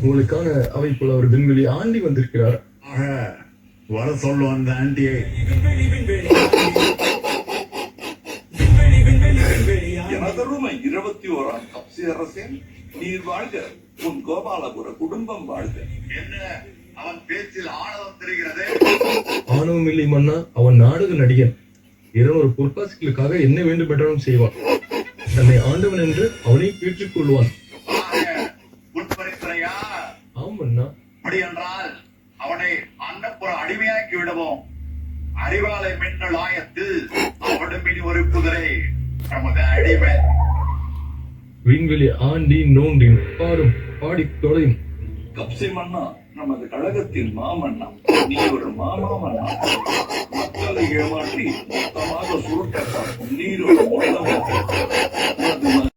உங்களுக்கான அவை போல ஒரு விண்வெளி ஆண்டி வந்திருக்கிறார். வர சொல்லும் அந்த ஆண்டியை. எனதருமை 21ஆம் கப்சி அரசே, நீர் வாழ்க, உன் கோபாலபுர குடும்பம் வாழ்க. என்ன அவன் பேச்சில் ஆணவம் தெரிகிறது? ஆணவம் இல்லை மன்னா, அவன் நாடக நடிகன். 200 பொற்காசுகளுக்காக என்ன வேண்டும் என்றாலும் செய்வான். தன்னை ஆண்டவன் என்று அவனை ஏற்றுக் கொள்வான். உட்பரிந்துரையா? ஆம் மன்னா. அப்படி என்றால் அவனை அன்னப்புற அடிமையாக்கி விடுவோம். அறிவாலை மின்னல் ஆயத்தில் அவனுமின் ஒரு குதிரை நமது அடிமை. விண்வெளி ஆண்டி நோண்டி பாடும் பாடி தொலையும். கப்சி மன்னா நமது கழகத்தின் மாமன்னா, நீ ஒரு மாமா மன்னா. மக்களை ஏமாற்றி மொத்தமாக சுருட்ட பார்க்கும் நீர் ஒரு